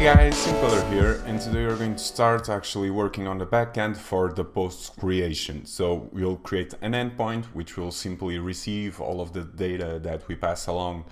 guys, SimCoder here, and today we're going to start actually working on the backend for the posts creation. So we'll create an endpoint which will simply receive all of the data that we pass along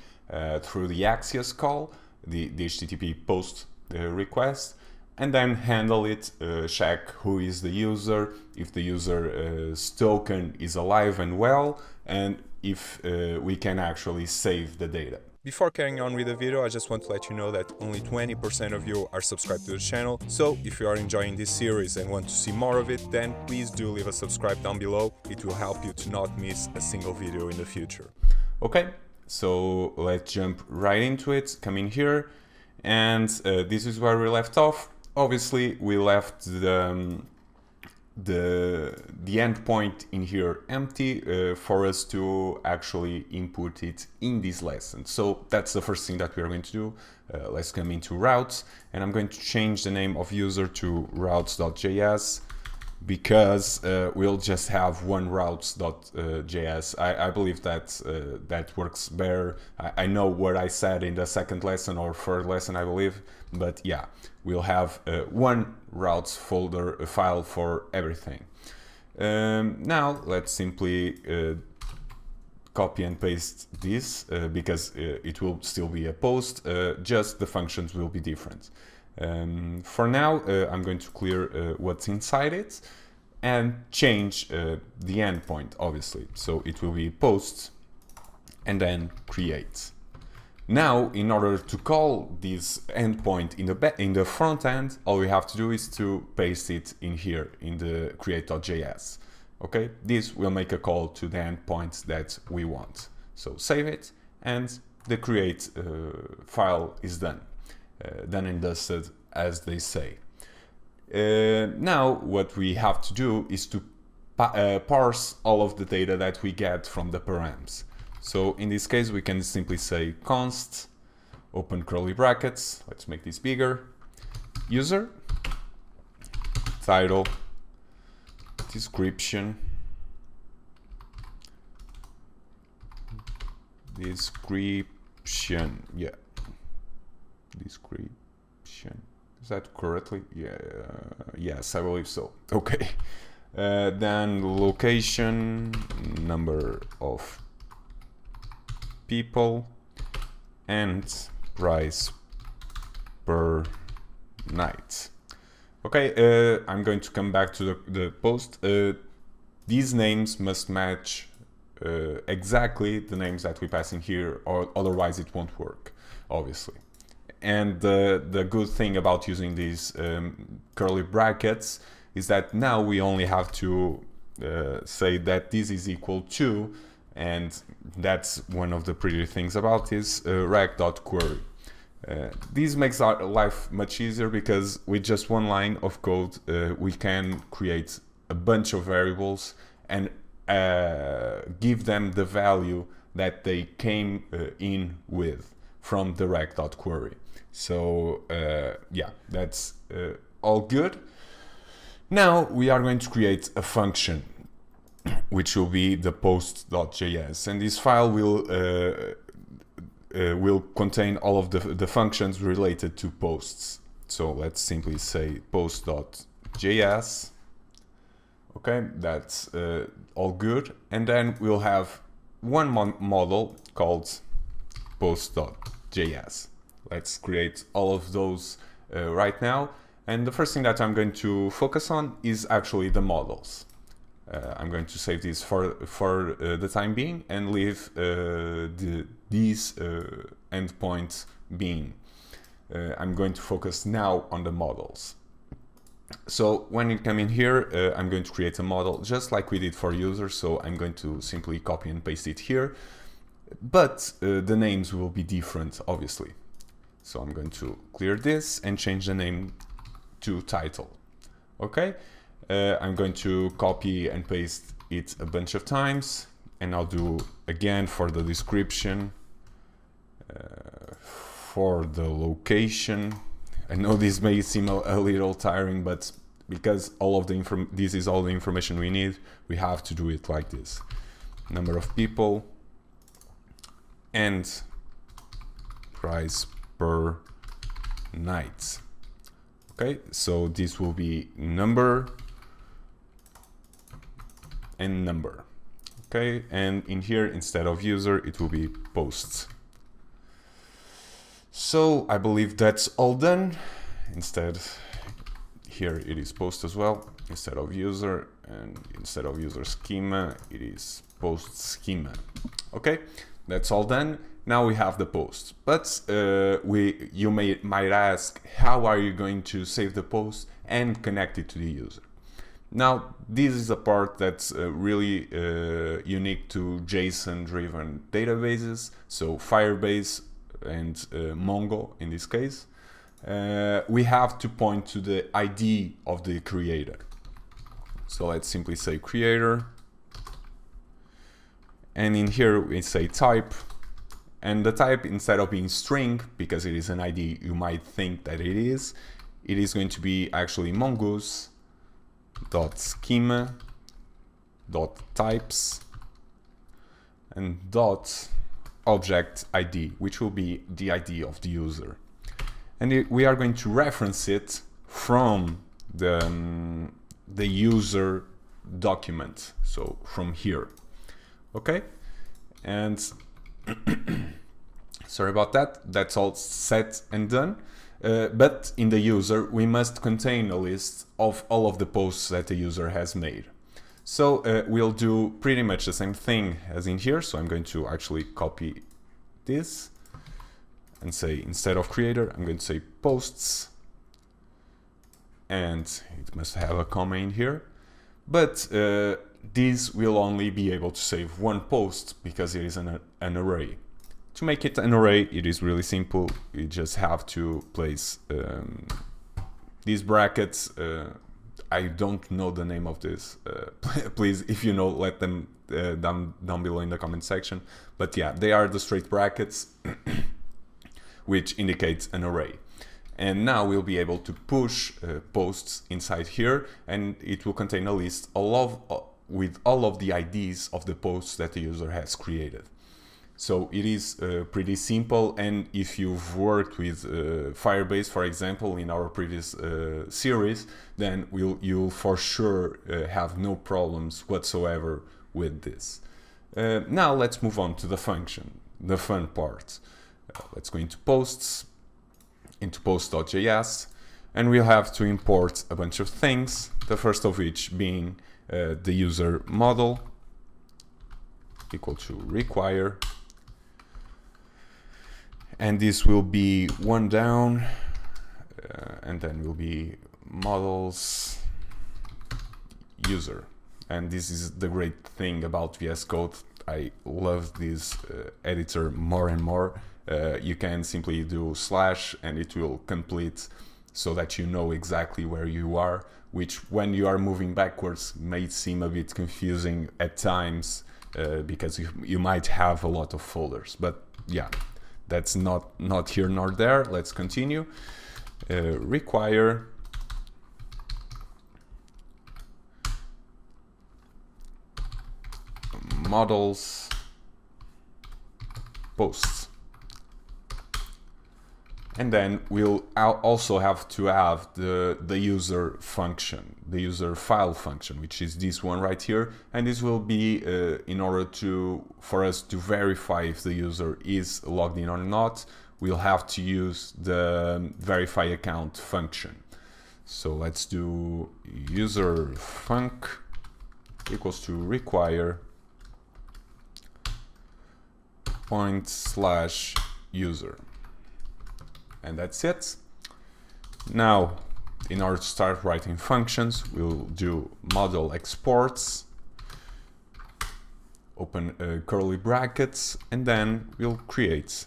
through the Axios call, the HTTP post request, and then handle it, check who is the user, if the user's token is alive and well, and if we can actually save the data. Before carrying on with the video, I just want to let you know that only 20% of you are subscribed to the channel, so if you are enjoying this series and want to see more of it, then please do leave a subscribe down below. It will help you to not miss a single video in the future. Okay, so let's jump right into it. Come in here, and this is where we left off. Obviously, we left the endpoint in here empty for us to actually input it in this lesson. So that's the first thing that we are going to do. Let's come into routes, and I'm going to change the name of user to routes.js because we'll just have one routes.js. I believe that that works better. I know what I said in the second lesson or third lesson, I believe, but yeah, we'll have one routes folder file for everything. Now let's simply copy and paste this because it will still be a post, just the functions will be different. For now, I'm going to clear what's inside it and change the endpoint, obviously. So it will be post and then create. Now, in order to call this endpoint in the front end, all we have to do is to paste it in here in the create.js. Okay, this will make a call to the endpoint that we want. So save it, and the create file is done. Done and dusted, as they say. Now what we have to do is to parse all of the data that we get from the params. So in this case we can simply say const, open curly brackets, let's make this bigger, user, title, description, yeah, description. Is that correctly? Yeah, yes, I believe so. Okay. Then location, number of people, and price per night. Okay, I'm going to come back to the post. These names must match exactly the names that we pass in here, or otherwise it won't work, obviously. And the good thing about using these curly brackets is that now we only have to say that this is equal to, and that's one of the pretty things about this rec.query. This makes our life much easier because with just one line of code we can create a bunch of variables and give them the value that they came in with from the rec.query. So yeah, that's all good. Now we are going to create a function which will be the post.js, and this file will contain all of the functions related to posts. So let's simply say post.js. Okay, that's all good. And then we'll have one model called post.js. Let's create all of those right now. And the first thing that I'm going to focus on is actually the models. I'm going to save this for the time being and leave these endpoints being. I'm going to focus now on the models. So when you come in here, I'm going to create a model just like we did for users. So I'm going to simply copy and paste it here, but the names will be different, obviously. So I'm going to clear this and change the name to title. Okay. I'm going to copy and paste it a bunch of times, and I'll do again for the description, for the location. I know this may seem a little tiring, but because all of this is all the information we need, we have to do it like this. Number of people and price per night. Okay, so this will be number and number. Okay, and in here, instead of user, it will be posts. So I believe that's all done. Instead, here it is post as well, instead of user, and instead of user schema, it is post schema. Okay, that's all done. Now we have the post, but you might ask, how are you going to save the post and connect it to the user? Now, this is a part that's really unique to JSON-driven databases, so Firebase and Mongo in this case. We have to point to the ID of the creator. So let's simply say creator, and in here we say type, and the type, instead of being string, because it is an ID you might think that it is going to be actually mongoose dot schema dot types and dot object ID, which will be the ID of the user, and we are going to reference it from the user document, so from here. Okay, and sorry about that, that's all set and done. But in the user, we must contain a list of all of the posts that the user has made. So we'll do pretty much the same thing as in here. So I'm going to actually copy this and say, instead of creator, I'm going to say posts, and it must have a comma in here. But this will only be able to save one post because it is an array. To make it an array, it is really simple. You just have to place these brackets. I don't know the name of this. Please, if you know, let them down below in the comment section. But yeah, they are the straight brackets, which indicates an array. And now we'll be able to push posts inside here, and it will contain a list with all of the IDs of the posts that the user has created. So it is pretty simple, and if you've worked with Firebase, for example, in our previous series, then you'll for sure have no problems whatsoever with this. Now let's move on to the function, the fun part. Let's go into posts, into post.js, and we'll have to import a bunch of things, the first of which being the user model equal to require. And this will be one down, and then will be models user. And this is the great thing about VS Code. I love this editor more and more. You can simply do slash and it will complete so that you know exactly where you are, which when you are moving backwards may seem a bit confusing at times because you might have a lot of folders. But yeah, that's not here nor there. Let's continue. Require models posts, and then we'll also have to have the user function, the user file function, which is this one right here, and this will be in order for us to verify if the user is logged in or not. We'll have to use the verify account function. So let's do user func equals to require point/user, and that's it. Now, in order to start writing functions, we'll do model exports, open curly brackets, and then we'll create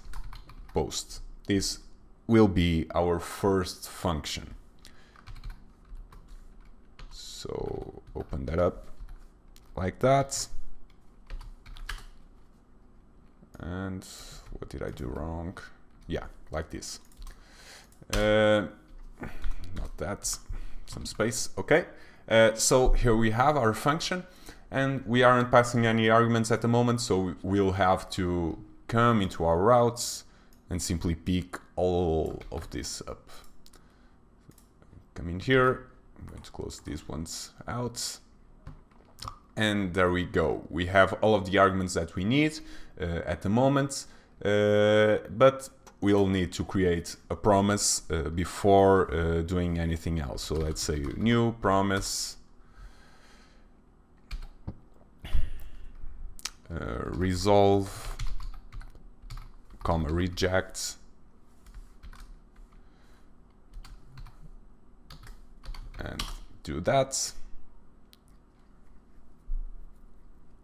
post. This will be our first function. So open that up like that. And what did I do wrong? Yeah, like this. Not that, some space. Okay. So here we have our function, and we aren't passing any arguments at the moment, so we'll have to come into our routes and simply pick all of this up. come in here. I'm going to close these ones out. And there we go. We have all of the arguments that we need at the moment, but we'll need to create a promise before doing anything else. So let's say new promise, resolve, comma, reject, and do that.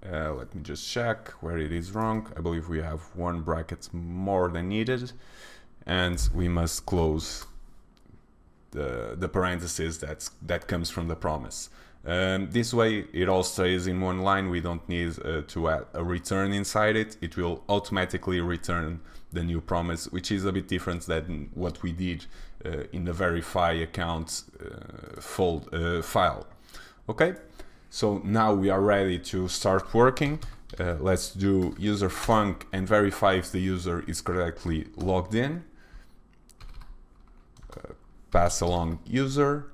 Let me just check where it is wrong. I believe we have one bracket more than needed, and we must close the parentheses that comes from the promise. This way it all stays in one line. We don't need to add a return inside it. It will automatically return the new promise, which is a bit different than what we did in the verify account file. Okay, so now we are ready to start working. Let's do user func and verify if the user is correctly logged in. Pass along user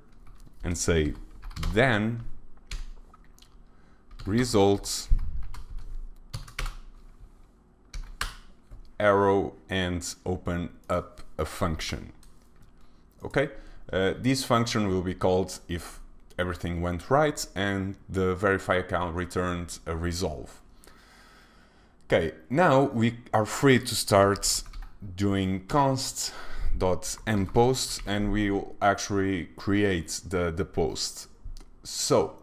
and say then results arrow and open up a function. Okay, this function will be called if everything went right and the verify account returned a resolve. Okay, now we are free to start doing const.mPost and we will actually create the post. So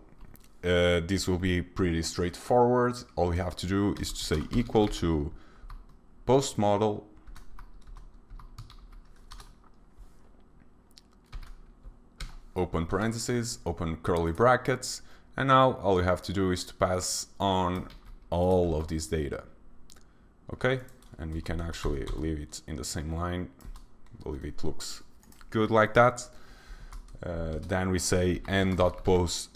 this will be pretty straightforward. All we have to do is to say equal to post model open parentheses, open curly brackets, and now all we have to do is to pass on all of this data. Okay, and we can actually leave it in the same line. I believe it looks good like that. Then we say mposts.save,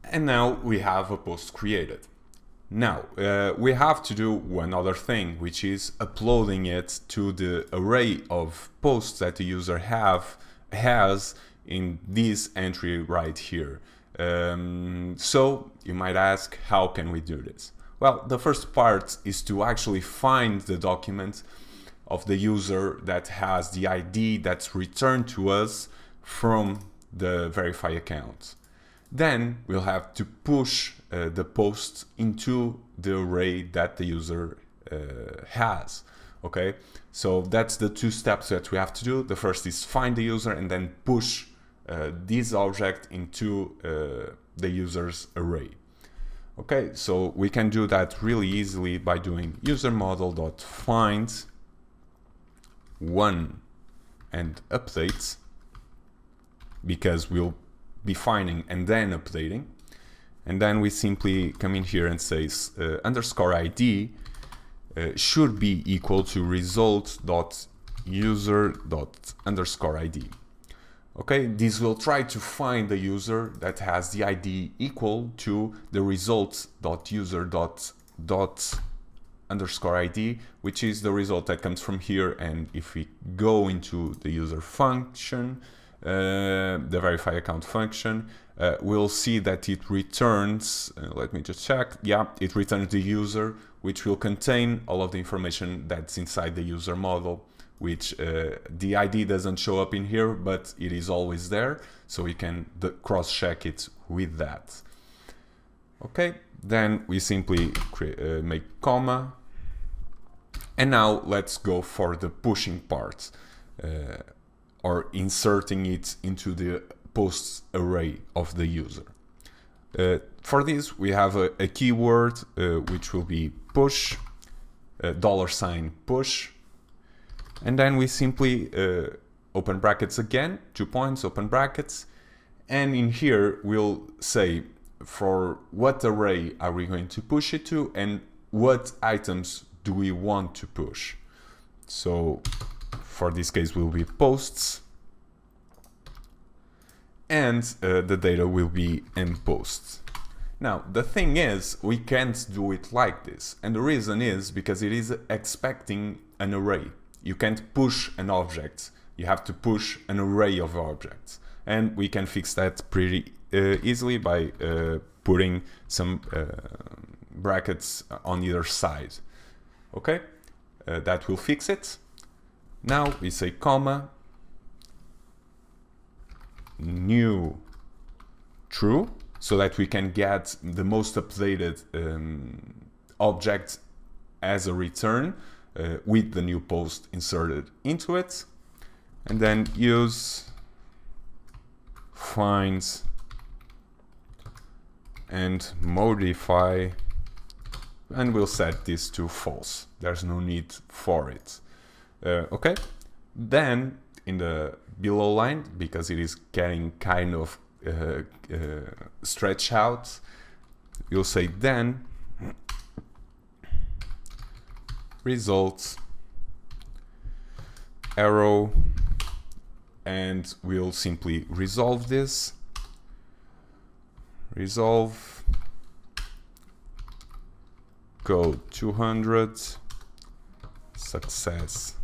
and now we have a post created. Now we have to do one other thing, which is uploading it to the array of posts that the user has in this entry right here. So you might ask, how can we do this? Well, the first part is to actually find the document of the user that has the ID that's returned to us from the verify account. Then we'll have to push the post into the array that the user has. Okay, so that's the two steps that we have to do. The first is find the user and then push this object into the user's array. Okay, so we can do that really easily by doing user model.find one and update, because we'll be finding and then updating. And then we simply come in here and say underscore ID should be equal to result.user._ID. Okay, this will try to find the user that has the ID equal to the result.user._ID, which is the result that comes from here. And if we go into the user function, the verify account function, we'll see that it returns, let me just check, yeah, it returns the user, which will contain all of the information that's inside the user model, which the ID doesn't show up in here, but it is always there, so we can cross-check it with that. Okay, then we simply make comma, and now let's go for the pushing part, or inserting it into the posts array of the user. For this, we have a keyword which will be push, $push, and then we simply open brackets again, 2 points, open brackets, and in here we'll say for what array are we going to push it to and what items do we want to push. So for this case will be posts, and the data will be mPosts. Now the thing is, we can't do it like this, and the reason is because it is expecting an array. You can't push an object. You have to push an array of objects. And we can fix that pretty easily by putting some brackets on either side. Okay, that will fix it. Now we say comma, new true, so that we can get the most updated object as a return with the new post inserted into it. And then use find and modify, and we'll set this to false. There's no need for it. Okay, then in the below line, because it is getting kind of stretched out, you'll say then results arrow, and we'll simply resolve this. Resolve code 200 success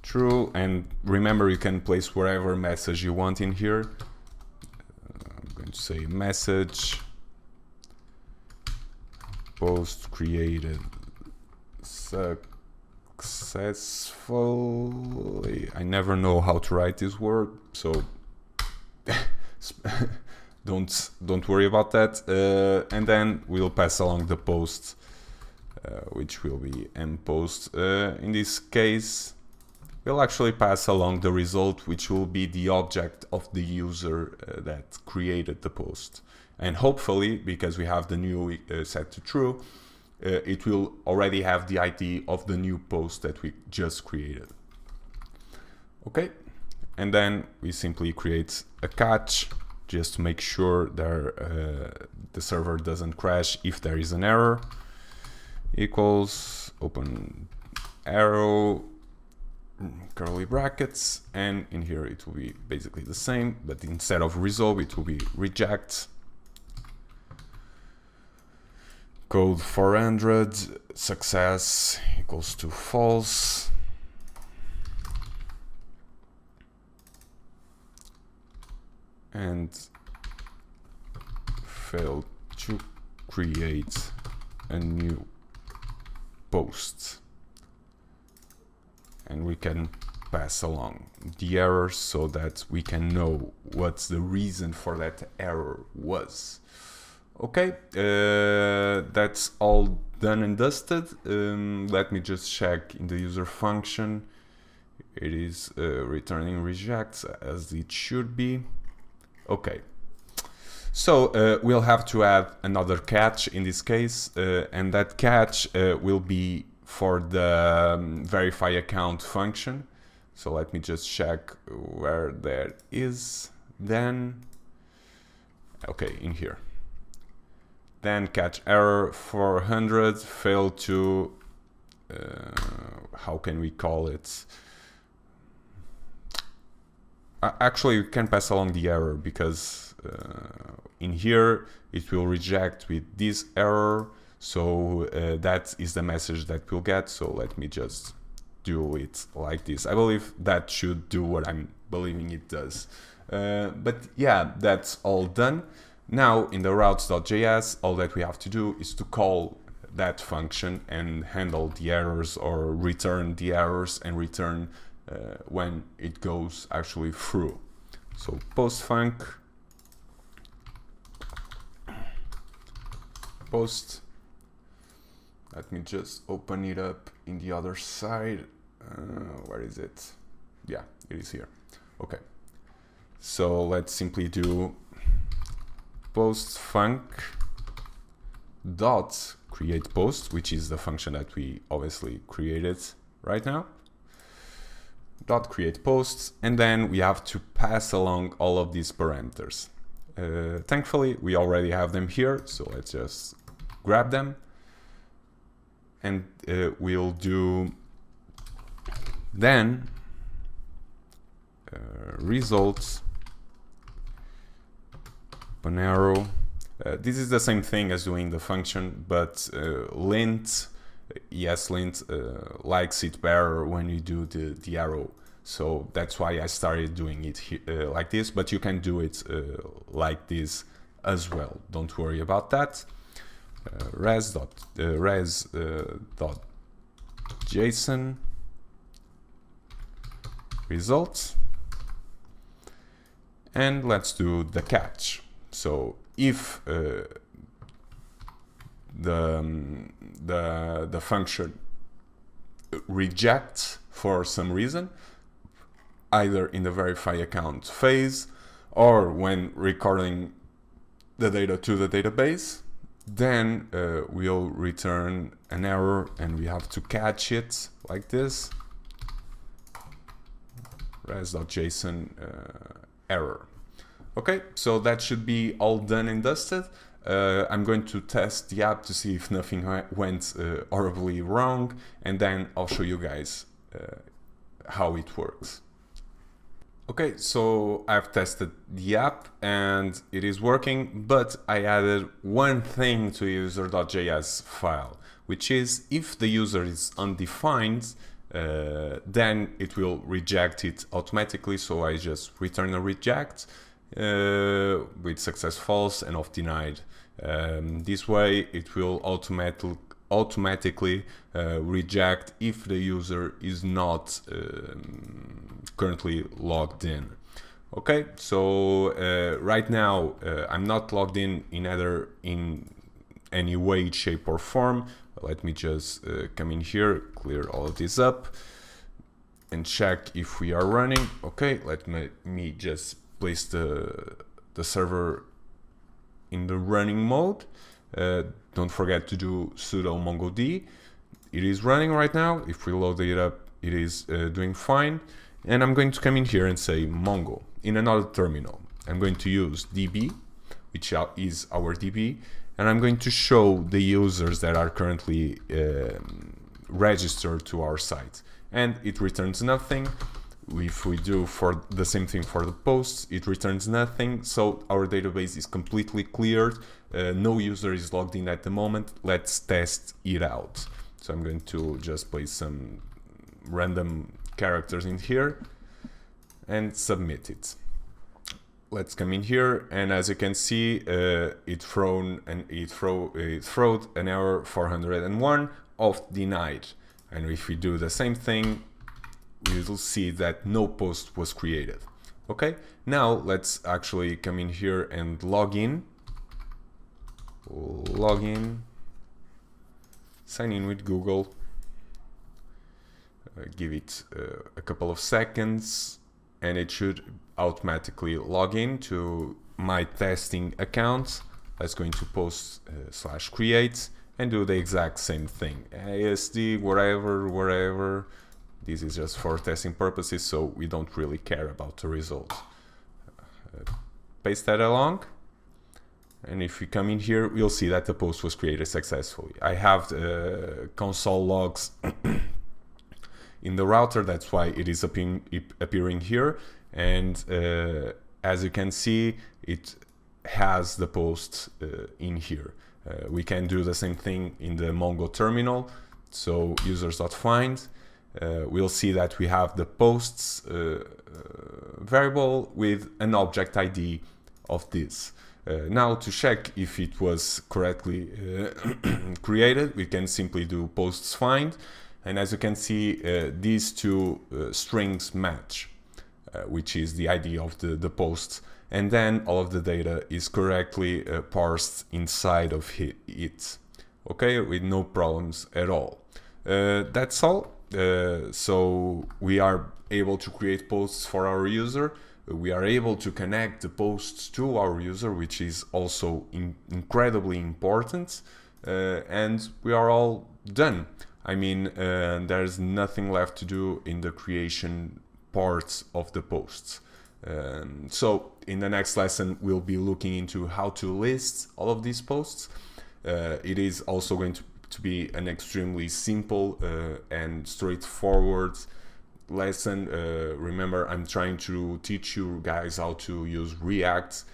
true, and remember you can place wherever message you want in here. I'm going to say message post created successfully. I never know how to write this word, so don't worry about that. And then we'll pass along the post, which will be mpost. In this case, we'll actually pass along the result, which will be the object of the user that created the post. And hopefully, because we have the new set to true, it will already have the ID of the new post that we just created. Okay, and then we simply create a catch just to make sure that the server doesn't crash if there is an error. Equals open arrow curly brackets, and in here it will be basically the same, but instead of resolve it will be reject code 400 success equals to false, and failed to create a new post. And we can pass along the errors so that we can know what's the reason for that error was. Okay, that's all done and dusted. Let me just check in the user function. It is returning rejects as it should be. Okay, so we'll have to add another catch in this case, and that catch will be for the verify account function. So let me just check where that is. Then, okay, in here. Then catch error 400 failed to, how can we call it? Actually, we can pass along the error because in here it will reject with this error. So that is the message that we'll get. So let me just do it like this. I believe that should do what I'm believing it does. But yeah, that's all done. Now in the routes.js, all that we have to do is to call that function and handle the errors, or return the errors and return when it goes actually through. So post post. Let me just open it up in the other side. Where is it? Yeah, it is here. Okay. So let's simply do post func dot create post, which is the function that we obviously created right now. Dot create posts, and then we have to pass along all of these parameters. Thankfully, we already have them here, so let's just grab them. And we'll do then results open arrow. This is the same thing as doing the function, but lint ESLint likes it better when you do the arrow. So that's why I started doing it like this, but you can do it like this as well. Don't worry about that. res.json results, and let's do the catch. So if the function rejects for some reason, either in the verify account phase or when recording the data to the database, then we'll return an error and we have to catch it like this. res.json error. Okay, so that should be all done and dusted. I'm going to test the app to see if nothing went horribly wrong, and then I'll show you guys how it works. Okay, so I've tested the app and it is working, but I added one thing to user.js file, which is if the user is undefined, then it will reject it automatically. So I just return a reject with success false and off denied. This way it will automatically reject if the user is not currently logged in. Okay, so right now I'm not logged in either in any way, shape or form. Let me just come in here, clear all of this up and check if we are running. Okay, let me just place the server in the running mode. Don't forget to do sudo mongod. It is running right now. If we load it up, it is doing fine. And I'm going to come in here and say mongo in another terminal. I'm going to use db, which is our db, and I'm going to show the users that are currently registered to our site. And it returns nothing. If we do for the same thing for the posts, it returns nothing. So our database is completely cleared. No user is logged in at the moment. Let's test it out. So I'm going to just place some random characters in here and submit it. Let's come in here, and as you can see, it thrown an error 401 of denied. And if we do the same thing, we will see that no post was created. Okay, now let's actually come in here and log in, sign in with Google, give it a couple of seconds, and it should automatically log in to my testing account. Let's go into post/create and do the exact same thing. ASD, wherever. This is just for testing purposes, so we don't really care about the result. Paste that along, and if we come in here, we'll see that the post was created successfully. I have the console logs in the router, that's why it is appearing here, and as you can see, it has the post in here. We can do the same thing in the Mongo terminal. So users.find, we'll see that we have the posts variable with an object ID of this. Now to check if it was correctly created, we can simply do posts find, and as you can see, these two strings match, which is the ID of the post, and then all of the data is correctly parsed inside of it. Okay, with no problems at all. That's all. So we are able to create posts for our user. We are able to connect the posts to our user, which is also incredibly important. And we are all done. I mean, there's nothing left to do in the creation parts of the posts. So in the next lesson, we'll be looking into how to list all of these posts. It is also going to be an extremely simple and straightforward lesson. Remember, I'm trying to teach you guys how to use React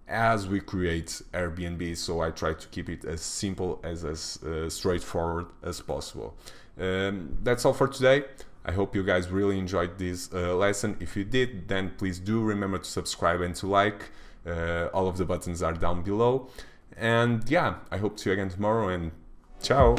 as we create Airbnb. So I try to keep it as simple, as straightforward as possible. That's all for today. I hope you guys really enjoyed this lesson. If you did, then please do remember to subscribe and to like. All of the buttons are down below. And yeah, I hope to see you again tomorrow, and ciao!